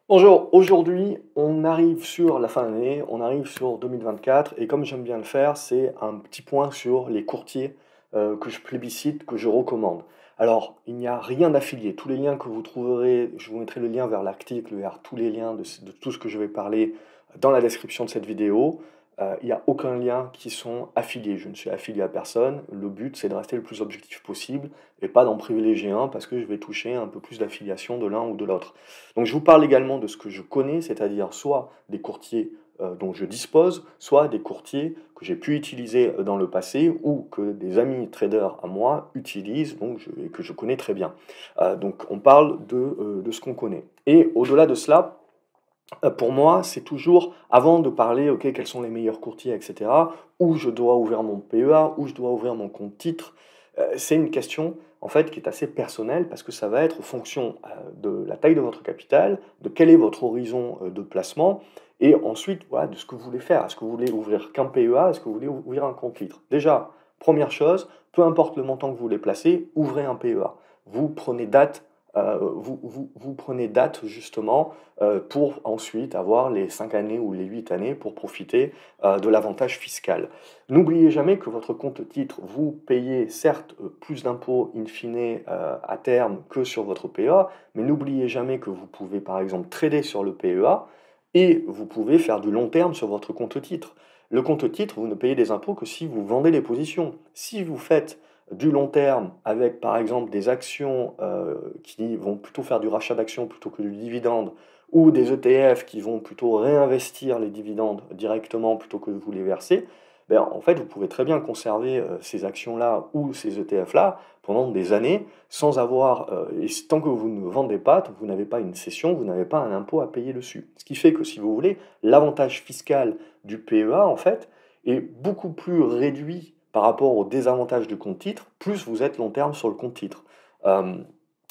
Bonjour, aujourd'hui on arrive sur la fin d'année, on arrive sur 2024 et comme j'aime bien le faire, c'est un petit point sur les courtiers que je plébiscite, que je recommande. Alors, il n'y a rien d'affilié. Tous les liens que vous trouverez, je vous mettrai le lien vers l'article, vers tous les liens de tout ce que je vais parler dans la description de cette vidéo. Il n'y a aucun lien qui sont affiliés. Je ne suis affilié à personne. Le but, c'est de rester le plus objectif possible et pas d'en privilégier un parce que je vais toucher un peu plus d'affiliation de l'un ou de l'autre. Donc je vous parle également de ce que je connais, c'est-à-dire soit des courtiers dont je dispose, soit des courtiers que j'ai pu utiliser dans le passé ou que des amis traders à moi utilisent et que je connais très bien. Donc on parle de ce qu'on connaît. Et au-delà de cela, pour moi, c'est toujours, avant de parler, OK, quels sont les meilleurs courtiers, et cetera, où je dois ouvrir mon PEA, où je dois ouvrir mon compte titre, c'est une question, en fait, qui est assez personnelle parce que ça va être fonction, de la taille de votre capital, de quel est votre horizon, de placement et ensuite, voilà, de ce que vous voulez faire. Est-ce que vous voulez ouvrir qu'un PEA? Est-ce que vous voulez ouvrir un compte titre? Déjà, première chose, peu importe le montant que vous voulez placer, ouvrez un PEA. Vous prenez date, vous prenez date justement pour ensuite avoir les 5 années ou les 8 années pour profiter de l'avantage fiscal. N'oubliez jamais que votre compte titre, vous payez certes plus d'impôts in fine à terme que sur votre PEA, mais n'oubliez jamais que vous pouvez par exemple trader sur le PEA et vous pouvez faire du long terme sur votre compte titre. Le compte titre, vous ne payez des impôts que si vous vendez les positions. Si vous faites du long terme avec par exemple des actions qui vont plutôt faire du rachat d'actions plutôt que du dividende, ou des ETF qui vont plutôt réinvestir les dividendes directement plutôt que de vous les verser, ben, en fait, vous pouvez très bien conserver ces actions-là ou ces ETF-là pendant des années sans avoir, et tant que vous ne vendez pas, tant que vous n'avez pas une cession, vous n'avez pas un impôt à payer dessus. Ce qui fait que si vous voulez, l'avantage fiscal du PEA, en fait, est beaucoup plus réduit par rapport au désavantage du compte titre, plus vous êtes long terme sur le compte titre. Euh,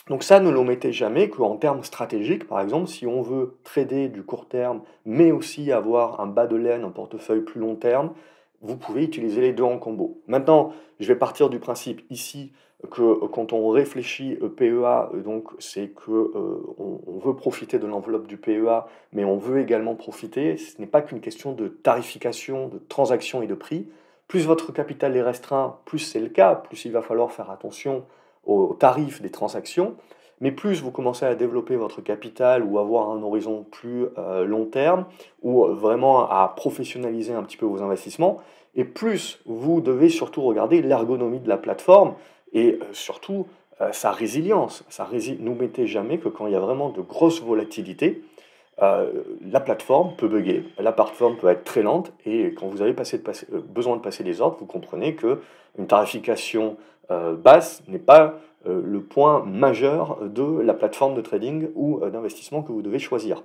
donc ça, ne l'omettez jamais qu'en termes stratégiques, par exemple, si on veut trader du court terme, mais aussi avoir un bas de laine, un portefeuille plus long terme, vous pouvez utiliser les deux en combo. Maintenant, je vais partir du principe ici que quand on réfléchit PEA, donc c'est que on veut profiter de l'enveloppe du PEA, mais on veut également profiter. Ce n'est pas qu'une question de tarification, de transaction et de prix. Plus votre capital est restreint, plus c'est le cas, plus il va falloir faire attention au tarif des transactions, mais plus vous commencez à développer votre capital ou avoir un horizon plus long terme, ou vraiment à professionnaliser un petit peu vos investissements, et plus vous devez surtout regarder l'ergonomie de la plateforme et surtout sa résilience. N'oubliez jamais que quand il y a vraiment de grosses volatilités, la plateforme peut bugger, la plateforme peut être très lente, et quand vous avez besoin de passer des ordres, vous comprenez que une tarification basse n'est pas le point majeur de la plateforme de trading ou d'investissement que vous devez choisir.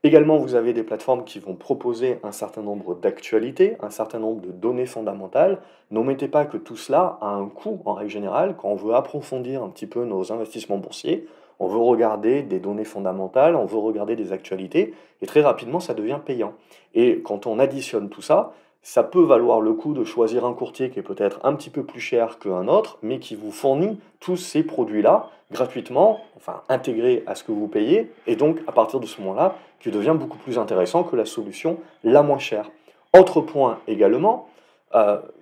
Également, vous avez des plateformes qui vont proposer un certain nombre d'actualités, un certain nombre de données fondamentales. N'omettez pas que tout cela a un coût en règle générale. Quand on veut approfondir un petit peu nos investissements boursiers, on veut regarder des données fondamentales, on veut regarder des actualités, et très rapidement, ça devient payant. Et quand on additionne tout ça, ça peut valoir le coup de choisir un courtier qui est peut-être un petit peu plus cher qu'un autre, mais qui vous fournit tous ces produits-là gratuitement, enfin intégrés à ce que vous payez, et donc à partir de ce moment-là, qui devient beaucoup plus intéressant que la solution la moins chère. Autre point également,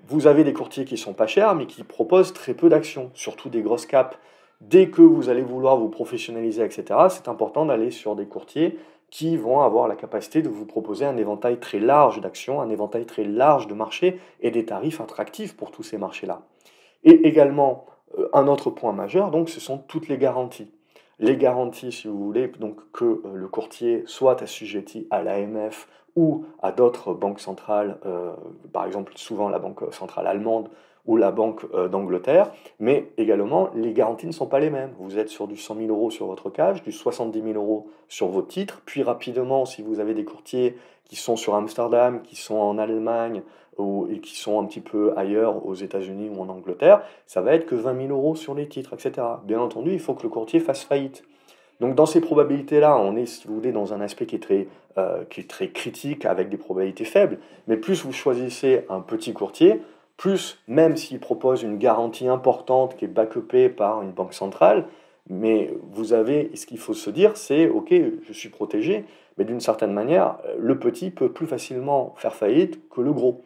vous avez des courtiers qui sont pas chers, mais qui proposent très peu d'actions, surtout des grosses caps. Dès que vous allez vouloir vous professionnaliser, etc., c'est important d'aller sur des courtiers qui vont avoir la capacité de vous proposer un éventail très large d'actions, un éventail très large de marchés et des tarifs attractifs pour tous ces marchés-là. Et également, un autre point majeur, donc, ce sont toutes les garanties. Les garanties, si vous voulez, donc que le courtier soit assujetti à l'AMF ou à d'autres banques centrales, par exemple souvent la banque centrale allemande ou la banque d'Angleterre, mais également les garanties ne sont pas les mêmes. Vous êtes sur du 100 000 euros sur votre cash, du 70 000 euros sur vos titres, puis rapidement, si vous avez des courtiers qui sont sur Amsterdam, qui sont en Allemagne, et qui sont un petit peu ailleurs aux États-Unis ou en Angleterre, ça va être que 20 000 euros sur les titres, etc. Bien entendu, il faut que le courtier fasse faillite. Donc dans ces probabilités-là, on est, si vous voulez, dans un aspect qui est très critique, avec des probabilités faibles, mais plus vous choisissez un petit courtier, plus, même s'il propose une garantie importante qui est backupée par une banque centrale, Mais ce qu'il faut se dire, c'est, ok, je suis protégé, mais d'une certaine manière, le petit peut plus facilement faire faillite que le gros.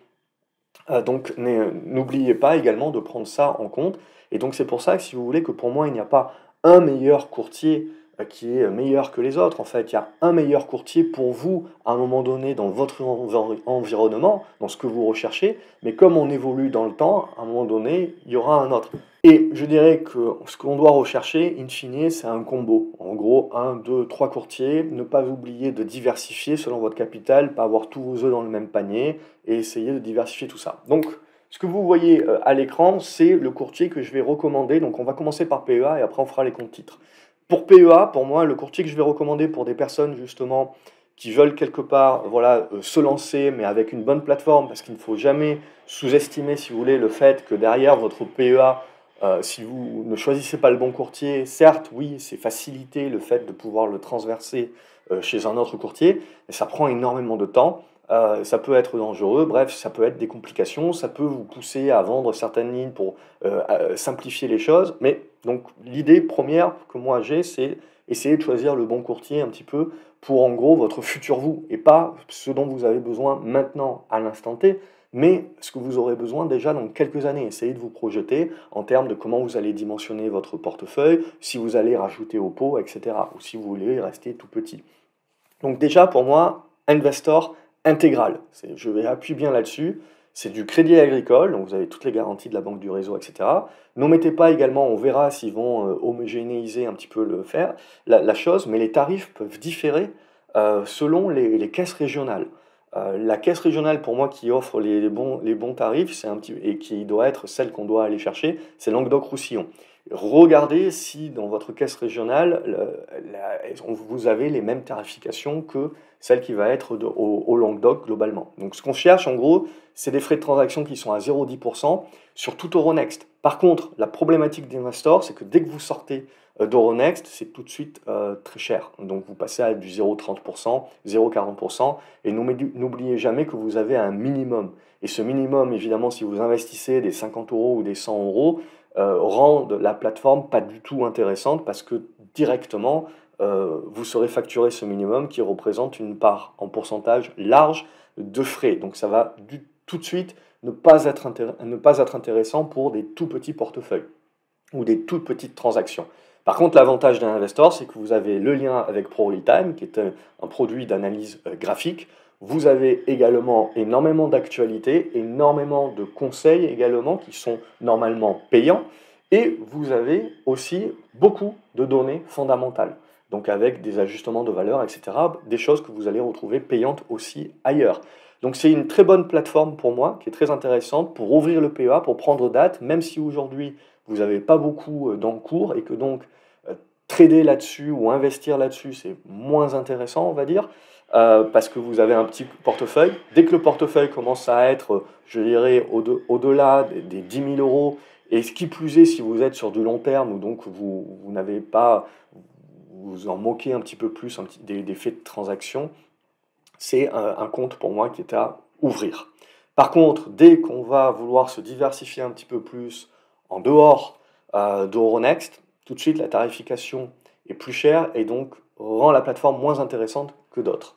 Donc n'oubliez pas également de prendre ça en compte et donc c'est pour ça que si vous voulez que pour moi il n'y a pas un meilleur courtier, qui est meilleur que les autres. En fait, il y a un meilleur courtier pour vous à un moment donné dans votre environnement, dans ce que vous recherchez, mais comme on évolue dans le temps, à un moment donné, il y aura un autre. Et je dirais que ce qu'on doit rechercher, in fine, c'est un combo. En gros, un, deux, trois courtiers. Ne pas oublier de diversifier selon votre capital, pas avoir tous vos œufs dans le même panier et essayer de diversifier tout ça. Donc, ce que vous voyez à l'écran, c'est le courtier que je vais recommander. Donc, on va commencer par PEA et après on fera les comptes titres. Pour PEA, pour moi, le courtier que je vais recommander pour des personnes justement qui veulent quelque part voilà, se lancer, mais avec une bonne plateforme, parce qu'il ne faut jamais sous-estimer, si vous voulez, le fait que derrière votre PEA, si vous ne choisissez pas le bon courtier, certes, oui, c'est faciliter le fait de pouvoir le transverser chez un autre courtier, mais ça prend énormément de temps. Ça peut être dangereux, bref, ça peut être des complications, ça peut vous pousser à vendre certaines lignes pour simplifier les choses. Mais donc l'idée première que moi j'ai, c'est essayer de choisir le bon courtier un petit peu pour en gros votre futur vous, et pas ce dont vous avez besoin maintenant à l'instant T, mais ce que vous aurez besoin déjà dans quelques années. Essayez de vous projeter en termes de comment vous allez dimensionner votre portefeuille, si vous allez rajouter au pot, etc. Ou si vous voulez rester tout petit. Donc déjà pour moi, Investor intégral, je vais appuyer bien là-dessus, c'est du crédit agricole, donc vous avez toutes les garanties de la banque du réseau, etc. N'omettez pas également, on verra s'ils vont homogénéiser un petit peu la chose, mais les tarifs peuvent différer selon les caisses régionales. La caisse régionale, pour moi, qui offre les bons tarifs, et qui doit être celle qu'on doit aller chercher, c'est Languedoc-Roussillon. Regardez si dans votre caisse régionale, vous avez les mêmes tarifications que celle qui va être au Languedoc globalement. Donc ce qu'on cherche en gros, c'est des frais de transaction qui sont à 0,10% sur tout Euronext. Par contre, la problématique d'Investor, c'est que dès que vous sortez d'Euronext, c'est tout de suite très cher. Donc vous passez à du 0,30%, 0,40%, et n'oubliez jamais que vous avez un minimum. Et ce minimum, évidemment, si vous investissez des 50 euros ou des 100 euros, rend la plateforme pas du tout intéressante parce que directement, vous serez facturé ce minimum qui représente une part en pourcentage large de frais. Donc ça va tout de suite ne pas être intéressant pour des tout petits portefeuilles ou des toutes petites transactions. Par contre, l'avantage d'un investor, c'est que vous avez le lien avec ProRealTime, qui est un produit d'analyse graphique. Vous avez également énormément d'actualités, énormément de conseils également qui sont normalement payants. Et vous avez aussi beaucoup de données fondamentales, donc avec des ajustements de valeur, etc. Des choses que vous allez retrouver payantes aussi ailleurs. Donc c'est une très bonne plateforme pour moi, qui est très intéressante pour ouvrir le PEA, pour prendre date, même si aujourd'hui vous n'avez pas beaucoup d'encours et que donc trader là-dessus ou investir là-dessus, c'est moins intéressant, on va dire, parce que vous avez un petit portefeuille. Dès que le portefeuille commence à être, je dirais, au-delà des 10 000 euros, et ce qui plus est, si vous êtes sur du long terme, ou donc vous n'avez pas, vous en moquez un petit peu plus des faits de transaction, c'est un compte pour moi qui est à ouvrir. Par contre, dès qu'on va vouloir se diversifier un petit peu plus en dehors d'Euronext, tout de suite la tarification est plus chère et donc rend la plateforme moins intéressante que d'autres.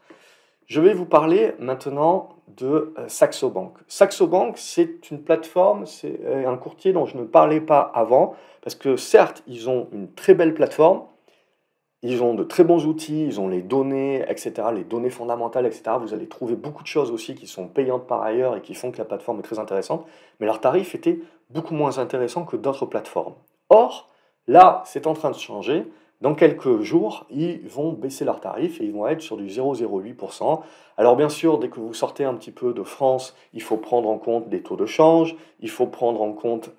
Je vais vous parler maintenant de Saxo Bank. Saxo Bank, c'est une plateforme, c'est un courtier dont je ne parlais pas avant, parce que certes, ils ont une très belle plateforme, ils ont de très bons outils, ils ont les données, etc., les données fondamentales, etc. Vous allez trouver beaucoup de choses aussi qui sont payantes par ailleurs et qui font que la plateforme est très intéressante, mais leurs tarifs étaient beaucoup moins intéressants que d'autres plateformes. Or, là, c'est en train de changer. Dans quelques jours, ils vont baisser leurs tarifs et ils vont être sur du 0,08%. Alors bien sûr, dès que vous sortez un petit peu de France, il faut prendre en compte des taux de change, il faut prendre en compte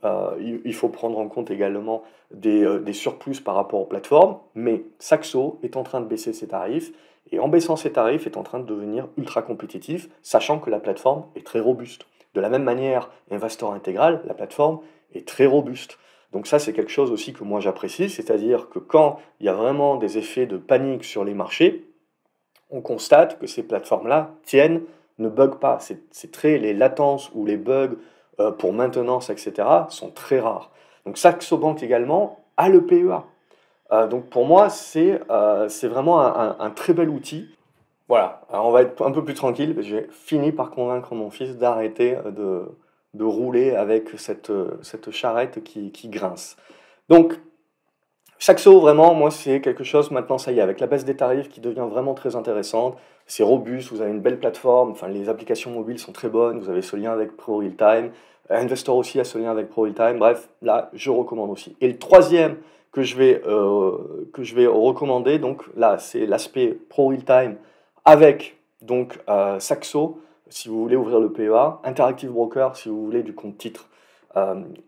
également des surplus par rapport aux plateformes, mais Saxo est en train de baisser ses tarifs, et en baissant ses tarifs est en train de devenir ultra compétitif, sachant que la plateforme est très robuste. De la même manière, Investor Intégral, la plateforme est très robuste. Donc ça, c'est quelque chose aussi que moi j'apprécie, c'est-à-dire que quand il y a vraiment des effets de panique sur les marchés, on constate que ces plateformes-là tiennent, ne bug pas. Les latences ou les bugs pour maintenance, etc., sont très rares. Donc Saxo Bank également a le PEA. Donc pour moi, c'est vraiment un très bel outil. Voilà, alors on va être un peu plus tranquille, parce que j'ai fini par convaincre mon fils d'arrêter de rouler avec cette charrette qui grince. Donc, Saxo, vraiment, moi, c'est quelque chose, maintenant, ça y est, avec la baisse des tarifs qui devient vraiment très intéressante. C'est robuste, vous avez une belle plateforme, enfin, les applications mobiles sont très bonnes, vous avez ce lien avec Pro Realtime. Investor aussi a ce lien avec Pro Realtime. Bref, là, je recommande aussi. Et le troisième que je vais recommander, donc là, c'est l'aspect Pro Realtime avec donc Saxo, si vous voulez ouvrir le PEA, Interactive Broker, si vous voulez du compte titre.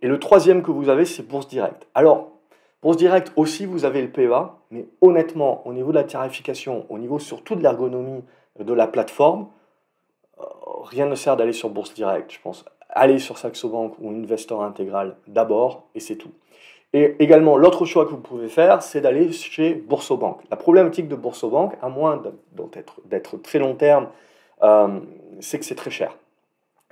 Et le troisième que vous avez, c'est Bourse Direct. Alors, Bourse Direct aussi, vous avez le PEA, mais honnêtement, au niveau de la tarification, au niveau surtout de l'ergonomie de la plateforme, rien ne sert d'aller sur Bourse Direct, je pense. Allez sur Saxo Bank ou Investor Intégral d'abord, et c'est tout. Et également, l'autre choix que vous pouvez faire, c'est d'aller chez Boursobank. La problématique de Boursobank, à moins d'être très long terme, euh, c'est que c'est très cher.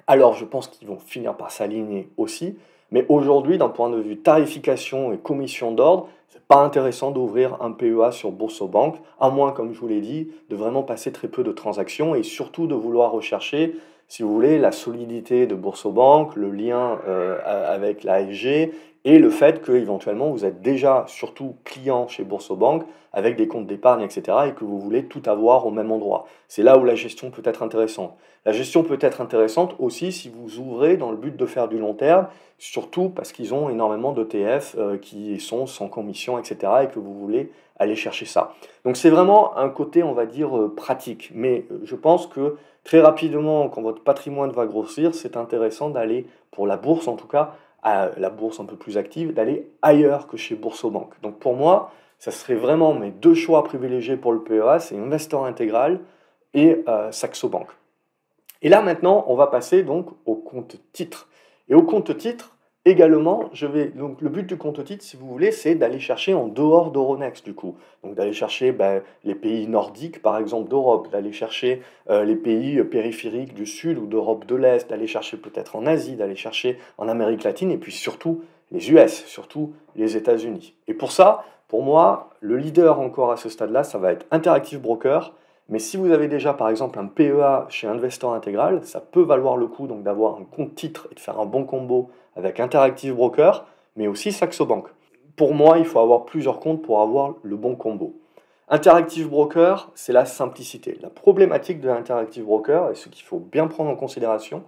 Alors, je pense qu'ils vont finir par s'aligner aussi, mais aujourd'hui, d'un point de vue tarification et commission d'ordre, c'est pas intéressant d'ouvrir un PEA sur Boursobank, à moins, comme je vous l'ai dit, de vraiment passer très peu de transactions et surtout de vouloir rechercher, si vous voulez, la solidité de Boursobank, le lien avec la l'ASG et le fait que éventuellement vous êtes déjà surtout client chez Boursobank avec des comptes d'épargne, etc., et que vous voulez tout avoir au même endroit. C'est là où la gestion peut être intéressante. La gestion peut être intéressante aussi si vous ouvrez dans le but de faire du long terme, surtout parce qu'ils ont énormément d'ETF qui sont sans commission, etc., et que vous voulez aller chercher ça. Donc c'est vraiment un côté, on va dire, pratique. Mais je pense que très rapidement, quand votre patrimoine va grossir, c'est intéressant d'aller, pour la bourse en tout cas, à la bourse un peu plus active, d'aller ailleurs que chez Boursobank. Donc pour moi, ça serait vraiment mes deux choix privilégiés pour le PEA, c'est Investor Intégral et Saxo Bank. Et là maintenant, on va passer donc au compte titre. Et au compte titre, également, donc le but du compte titre, si vous voulez, c'est d'aller chercher en dehors d'Euronext du coup. Donc d'aller chercher les pays nordiques, par exemple, d'Europe, d'aller chercher les pays périphériques du Sud ou d'Europe de l'Est, d'aller chercher peut-être en Asie, d'aller chercher en Amérique latine, et puis surtout les US, surtout les États-Unis. Et pour ça, pour moi, le leader encore à ce stade-là, ça va être Interactive Broker. Mais si vous avez déjà par exemple un PEA chez Investor Intégral, ça peut valoir le coup donc d'avoir un compte titre et de faire un bon combo avec Interactive Broker, mais aussi Saxo Bank. Pour moi, il faut avoir plusieurs comptes pour avoir le bon combo. Interactive Broker, c'est la simplicité. La problématique de l'Interactive Broker, et ce qu'il faut bien prendre en considération,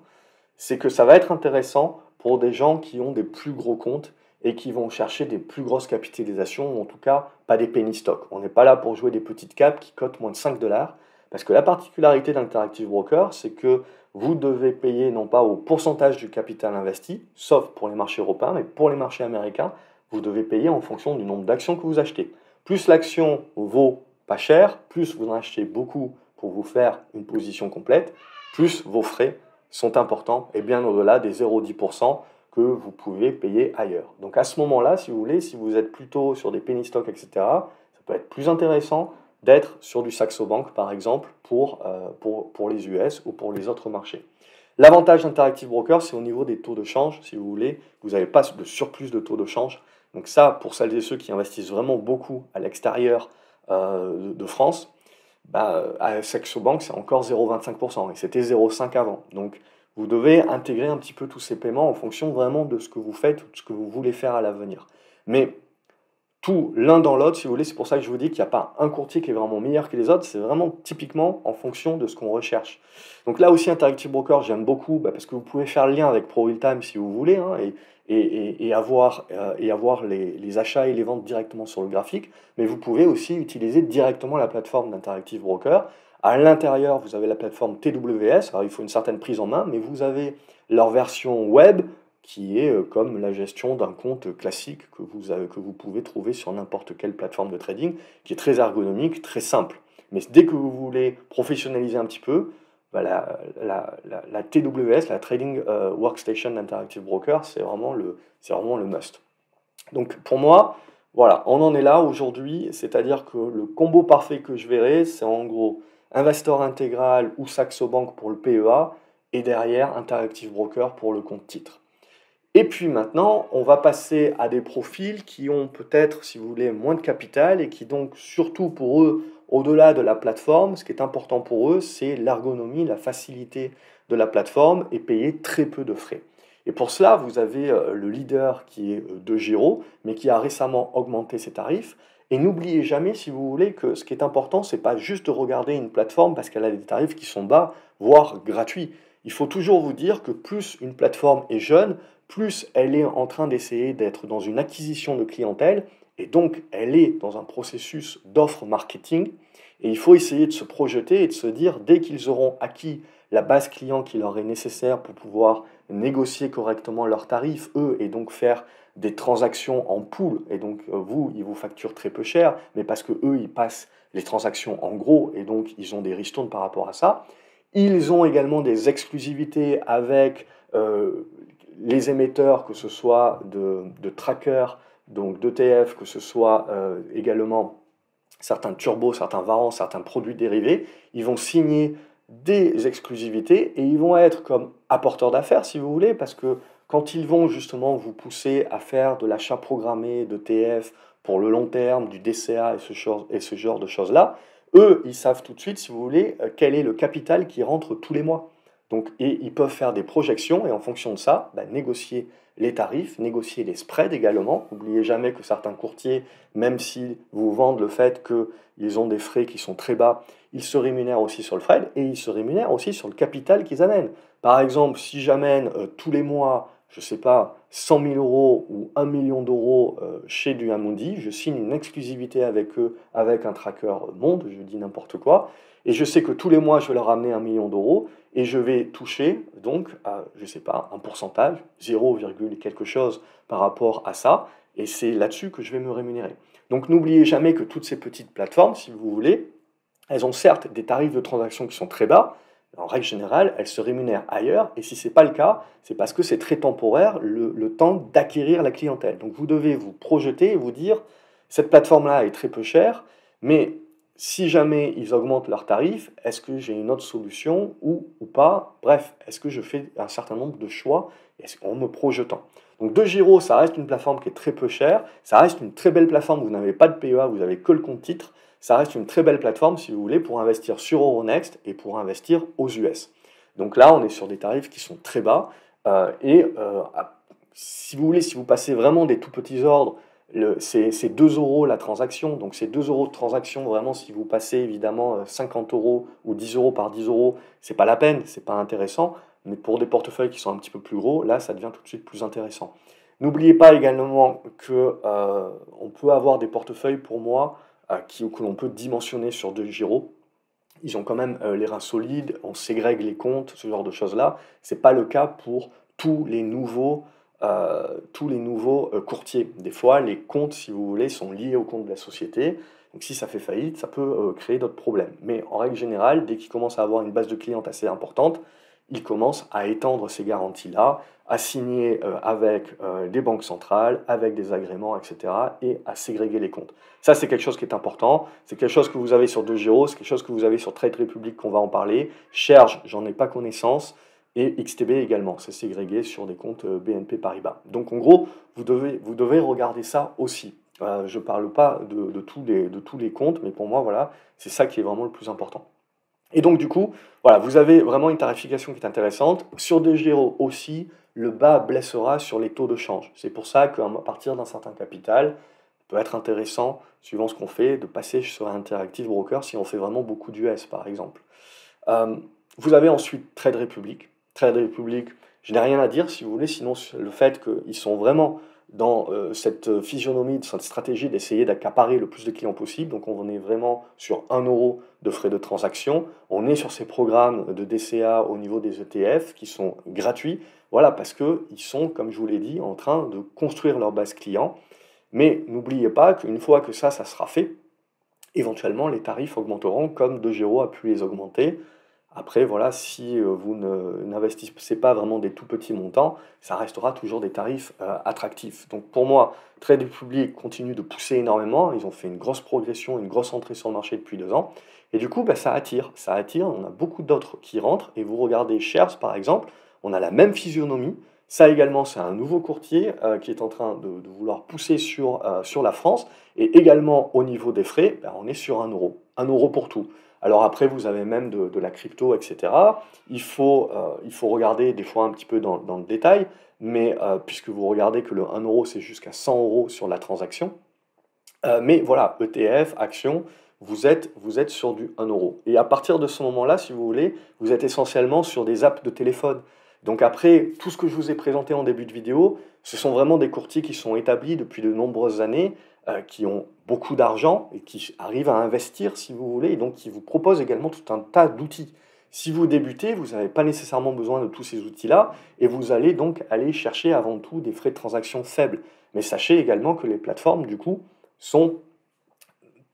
c'est que ça va être intéressant pour des gens qui ont des plus gros comptes et qui vont chercher des plus grosses capitalisations, ou en tout cas pas des penny stocks. On n'est pas là pour jouer des petites caps qui cotent moins de 5 dollars, parce que la particularité d'Interactive Broker, c'est que vous devez payer non pas au pourcentage du capital investi, sauf pour les marchés européens, mais pour les marchés américains, vous devez payer en fonction du nombre d'actions que vous achetez. Plus l'action vaut pas cher, plus vous en achetez beaucoup pour vous faire une position complète, plus vos frais sont importants et bien au-delà des 0,10% que vous pouvez payer ailleurs. Donc à ce moment-là, si vous voulez, si vous êtes plutôt sur des penny stocks, etc., ça peut être plus intéressant d'être sur du Saxo Bank, par exemple, pour les US ou pour les autres marchés. L'avantage d'Interactive Broker, c'est au niveau des taux de change, si vous voulez, vous n'avez pas de surplus de taux de change. Donc ça, pour celles et ceux qui investissent vraiment beaucoup à l'extérieur de France, à Saxo Bank, c'est encore 0,25% et c'était 0,5 avant. Donc, vous devez intégrer un petit peu tous ces paiements en fonction vraiment de ce que vous faites ou de ce que vous voulez faire à l'avenir. Mais tout l'un dans l'autre, si vous voulez, c'est pour ça que je vous dis qu'il n'y a pas un courtier qui est vraiment meilleur que les autres, c'est vraiment typiquement en fonction de ce qu'on recherche. Donc là aussi, Interactive Broker, j'aime beaucoup parce que vous pouvez faire le lien avec Pro Realtime si vous voulez, hein, et avoir les achats et les ventes directement sur le graphique, mais vous pouvez aussi utiliser directement la plateforme d'Interactive Broker. À l'intérieur, vous avez la plateforme TWS, alors il faut une certaine prise en main, mais vous avez leur version web qui est comme la gestion d'un compte classique que vous pouvez trouver sur n'importe quelle plateforme de trading, qui est très ergonomique, très simple. Mais dès que vous voulez professionnaliser un petit peu, la TWS, la Trading Workstation Interactive Broker, c'est vraiment le must. Donc pour moi, voilà, on en est là aujourd'hui, c'est-à-dire que le combo parfait que je verrai, c'est en gros Investor Intégral ou Saxo Bank pour le PEA, et derrière Interactive Broker pour le compte titre. Et puis maintenant, on va passer à des profils qui ont peut-être, si vous voulez, moins de capital et qui donc, surtout pour eux, au-delà de la plateforme, ce qui est important pour eux, c'est l'ergonomie, la facilité de la plateforme et payer très peu de frais. Et pour cela, vous avez le leader qui est DeGiro, mais qui a récemment augmenté ses tarifs. Et n'oubliez jamais, si vous voulez, que ce qui est important, c'est pas juste de regarder une plateforme parce qu'elle a des tarifs qui sont bas, voire gratuits. Il faut toujours vous dire que plus une plateforme est jeune, plus elle est en train d'essayer d'être dans une acquisition de clientèle, et donc elle est dans un processus d'offre marketing, et il faut essayer de se projeter et de se dire, dès qu'ils auront acquis la base client qui leur est nécessaire pour pouvoir négocier correctement leurs tarifs, eux, et donc faire des transactions en pool, et donc vous, ils vous facturent très peu cher, mais parce que eux, ils passent les transactions en gros, et donc ils ont des ristournes par rapport à ça. Ils ont également des exclusivités avec les émetteurs, que ce soit de trackers, donc d'ETF, que ce soit également certains turbos, certains varants, certains produits dérivés. Ils vont signer des exclusivités et ils vont être comme apporteurs d'affaires, si vous voulez, parce que quand ils vont justement vous pousser à faire de l'achat programmé d'ETF pour le long terme, du DCA et ce genre de choses-là, eux, ils savent tout de suite, si vous voulez, quel est le capital qui rentre tous les mois. Donc, et ils peuvent faire des projections et en fonction de ça, négocier les tarifs, négocier les spreads également. N'oubliez jamais que certains courtiers, même s'ils vous vendent le fait qu'ils ont des frais qui sont très bas, ils se rémunèrent aussi sur le frais et ils se rémunèrent aussi sur le capital qu'ils amènent. Par exemple, si j'amène tous les mois, je ne sais pas, 100 000 euros ou 1 million d'euros chez du Amundi, je signe une exclusivité avec eux, avec un tracker monde, je dis n'importe quoi, et je sais que tous les mois, je vais leur amener 1 million d'euros, et je vais toucher donc à, je ne sais pas, un pourcentage, 0, quelque chose par rapport à ça, et c'est là-dessus que je vais me rémunérer. Donc n'oubliez jamais que toutes ces petites plateformes, si vous voulez, elles ont certes des tarifs de transaction qui sont très bas, en règle générale, elles se rémunèrent ailleurs, et si ce n'est pas le cas, c'est parce que c'est très temporaire le temps d'acquérir la clientèle. Donc vous devez vous projeter et vous dire, cette plateforme-là est très peu chère, mais si jamais ils augmentent leurs tarifs, est-ce que j'ai une autre solution ou pas? Bref, est-ce que je fais un certain nombre de choix en me projetant? Donc DeGiro, ça reste une plateforme qui est très peu chère, ça reste une très belle plateforme, vous n'avez pas de PEA, vous n'avez que le compte titre, ça reste une très belle plateforme si vous voulez pour investir sur Euronext et pour investir aux US. Donc là, on est sur des tarifs qui sont très bas si vous voulez, si vous passez vraiment des tout petits ordres, c'est 2 euros la transaction, donc c'est 2 euros de transaction, vraiment si vous passez évidemment 50 euros ou 10 euros par 10 euros, c'est pas la peine, c'est pas intéressant, mais pour des portefeuilles qui sont un petit peu plus gros, là ça devient tout de suite plus intéressant. N'oubliez pas également que on peut avoir des portefeuilles pour moi que l'on peut dimensionner sur DeGiro. Ils ont quand même les reins solides, on ségrègue les comptes, ce genre de choses-là. Ce n'est pas le cas pour tous les nouveaux courtiers. Des fois, les comptes, si vous voulez, sont liés au compte de la société. Donc si ça fait faillite, ça peut créer d'autres problèmes. Mais en règle générale, dès qu'ils commencent à avoir une base de clients assez importante, ils commencent à étendre ces garanties-là, à signer avec des banques centrales, avec des agréments, etc. et à ségréguer les comptes. Ça, c'est quelque chose qui est important. C'est quelque chose que vous avez sur DeGiro, c'est quelque chose que vous avez sur Trade Republic, qu'on va en parler. Cherge, j'en ai pas connaissance. Et XTB également, c'est ségrégué sur des comptes BNP Paribas. Donc en gros, vous devez regarder ça aussi. Je ne parle pas de tous les comptes, mais pour moi, voilà, c'est ça qui est vraiment le plus important. Et donc du coup, voilà, vous avez vraiment une tarification qui est intéressante. Sur DeGiro aussi, le bas blessera sur les taux de change. C'est pour ça qu'à partir d'un certain capital, peut être intéressant, suivant ce qu'on fait, de passer sur un Interactive Broker si on fait vraiment beaucoup d'US, par exemple. Euh, vous avez ensuite Trade Republic. Trade Republic, je n'ai rien à dire, si vous voulez, sinon le fait qu'ils sont vraiment dans cette physionomie, cette stratégie d'essayer d'accaparer le plus de clients possible. Donc on est vraiment sur 1 euro de frais de transaction. On est sur ces programmes de DCA au niveau des ETF qui sont gratuits. Voilà, parce qu'ils sont, comme je vous l'ai dit, en train de construire leur base client. Mais n'oubliez pas qu'une fois que ça sera fait, éventuellement les tarifs augmenteront comme DeGiro a pu les augmenter. Après, voilà, si vous n'investissez pas vraiment des tout petits montants, ça restera toujours des tarifs attractifs. Donc pour moi, Trade Republic continue de pousser énormément. Ils ont fait une grosse progression, une grosse entrée sur le marché depuis 2 ans. Et du coup, ça attire. On a beaucoup d'autres qui rentrent. Et vous regardez Shares, par exemple, on a la même physionomie. Ça également, c'est un nouveau courtier qui est en train de vouloir pousser sur la France. Et également au niveau des frais, ben, on est sur 1 euro. 1 euro pour tout. Alors après, vous avez même de la crypto, etc. Il faut regarder des fois un petit peu dans le détail, mais puisque vous regardez que le 1 euro, c'est jusqu'à 100 euros sur la transaction. Mais voilà, ETF, actions, vous êtes sur du 1 euro. Et à partir de ce moment-là, si vous voulez, vous êtes essentiellement sur des apps de téléphone. Donc après, tout ce que je vous ai présenté en début de vidéo, ce sont vraiment des courtiers qui sont établis depuis de nombreuses années, qui ont beaucoup d'argent et qui arrivent à investir, si vous voulez, et donc qui vous proposent également tout un tas d'outils. Si vous débutez, vous n'avez pas nécessairement besoin de tous ces outils-là, et vous allez donc aller chercher avant tout des frais de transaction faibles. Mais sachez également que les plateformes, du coup, sont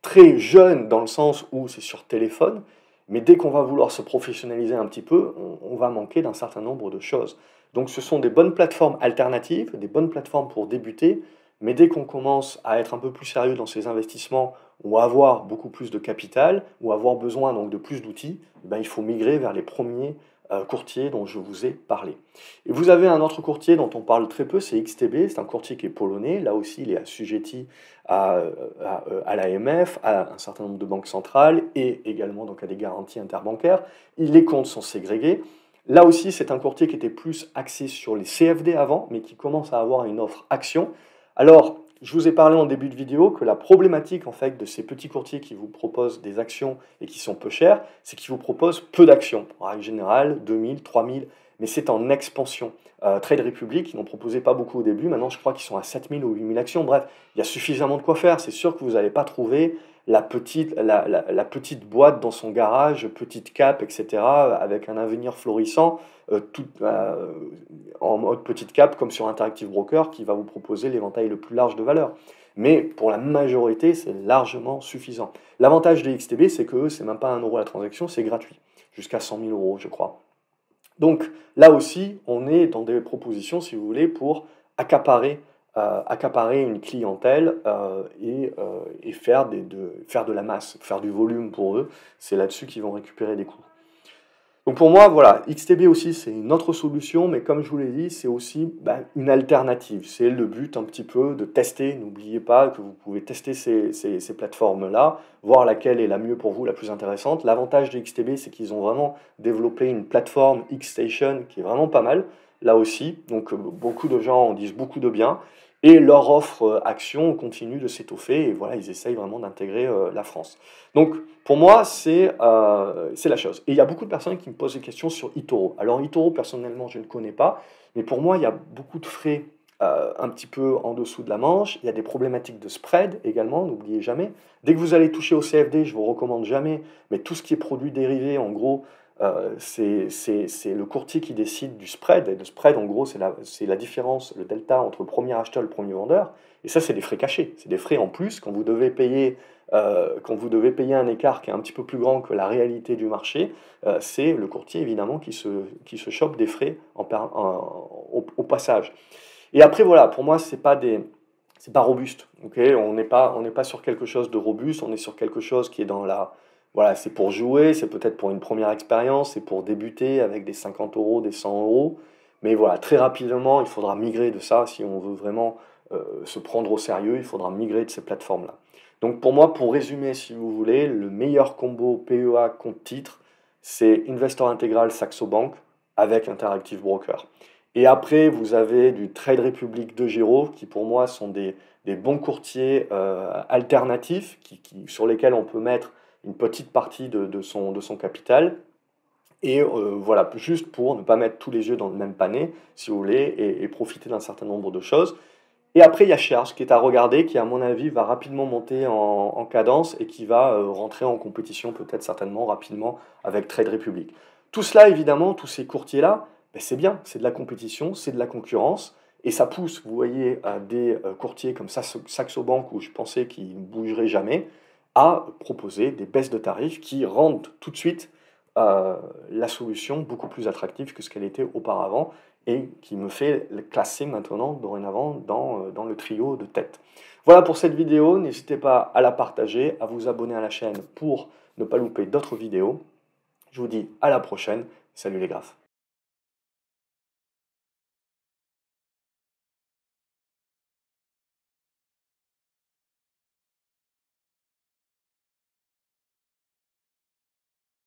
très jeunes dans le sens où c'est sur téléphone, mais dès qu'on va vouloir se professionnaliser un petit peu, on va manquer d'un certain nombre de choses. Donc ce sont des bonnes plateformes alternatives, des bonnes plateformes pour débuter, mais dès qu'on commence à être un peu plus sérieux dans ses investissements ou à avoir beaucoup plus de capital ou avoir besoin donc de plus d'outils, eh ben, il faut migrer vers les premiers courtiers dont je vous ai parlé. Et vous avez un autre courtier dont on parle très peu, c'est XTB, c'est un courtier qui est polonais, là aussi il est assujetti à l'AMF, à un certain nombre de banques centrales et également donc à des garanties interbancaires. Les comptes sont ségrégés. Là aussi, c'est un courtier qui était plus axé sur les CFD avant, mais qui commence à avoir une offre action. Alors, je vous ai parlé en début de vidéo que la problématique en fait de ces petits courtiers qui vous proposent des actions et qui sont peu chères, c'est qu'ils vous proposent peu d'actions. En règle générale, 2000, 3000, mais c'est en expansion. Trade Republic, ils n'en proposaient pas beaucoup au début, maintenant je crois qu'ils sont à 7000 ou 8000 actions. Bref, il y a suffisamment de quoi faire. C'est sûr que vous n'allez pas trouver la petite boîte dans son garage, petite cap, etc., avec un avenir florissant, en mode petite cap, comme sur Interactive Broker, qui va vous proposer l'éventail le plus large de valeurs. Mais pour la majorité, c'est largement suffisant. L'avantage des XTB, c'est que c'est même pas 1 euro la transaction, c'est gratuit, jusqu'à 100 000 euros, je crois. Donc là aussi, on est dans des propositions, si vous voulez, pour accaparer, accaparer une clientèle et faire de la masse, faire du volume pour eux. C'est là-dessus qu'ils vont récupérer des coûts. Donc pour moi, voilà, XTB aussi, c'est une autre solution, mais comme je vous l'ai dit, c'est aussi une alternative. C'est le but un petit peu de tester. N'oubliez pas que vous pouvez tester ces plateformes-là, voir laquelle est la mieux pour vous, la plus intéressante. L'avantage de XTB, c'est qu'ils ont vraiment développé une plateforme Xstation qui est vraiment pas mal, là aussi. Donc beaucoup de gens en disent beaucoup de bien. Et leur offre action continue de s'étoffer et voilà, ils essayent vraiment d'intégrer la France. Donc pour moi, c'est la chose. Et il y a beaucoup de personnes qui me posent des questions sur eToro. Alors eToro, personnellement, je ne connais pas, mais pour moi, il y a beaucoup de frais un petit peu en dessous de la manche. Il y a des problématiques de spread également, n'oubliez jamais. Dès que vous allez toucher au CFD, je ne vous recommande jamais, mais tout ce qui est produit dérivé, en gros, c'est le courtier qui décide du spread. Et le spread, en gros, c'est la différence, le delta entre le premier acheteur et le premier vendeur. Et ça, c'est des frais cachés. C'est des frais en plus quand vous devez payer un écart qui est un petit peu plus grand que la réalité du marché. C'est le courtier, évidemment, qui se chope des frais au passage. Et après, voilà, pour moi, c'est pas robuste. Okay, on n'est pas sur quelque chose de robuste. On est sur quelque chose qui est dans la voilà, c'est pour jouer, c'est peut-être pour une première expérience, c'est pour débuter avec des 50 euros, des 100 euros. Mais voilà, très rapidement, il faudra migrer de ça si on veut vraiment se prendre au sérieux, il faudra migrer de ces plateformes-là. Donc pour moi, pour résumer, si vous voulez, le meilleur combo PEA compte titre, c'est Investor Intégral Saxo Bank avec Interactive Broker. Et après, vous avez du Trade Republic de Giro, qui pour moi sont des bons courtiers alternatifs sur lesquels on peut mettre une petite partie de son capital. Et voilà, juste pour ne pas mettre tous les yeux dans le même panier, si vous voulez, et profiter d'un certain nombre de choses. Et après, il y a Charge qui est à regarder, qui à mon avis va rapidement monter en cadence et qui va rentrer en compétition peut-être certainement rapidement avec Trade Republic. Tout cela, évidemment, tous ces courtiers-là, ben, c'est bien, c'est de la compétition, c'est de la concurrence. Et ça pousse, vous voyez, à des courtiers comme Saxo Bank, où je pensais qu'ils ne bougeraient jamais, à proposer des baisses de tarifs qui rendent tout de suite la solution beaucoup plus attractive que ce qu'elle était auparavant et qui me fait classer maintenant, dorénavant, dans le trio de tête. Voilà pour cette vidéo, n'hésitez pas à la partager, à vous abonner à la chaîne pour ne pas louper d'autres vidéos. Je vous dis à la prochaine, salut les graphes.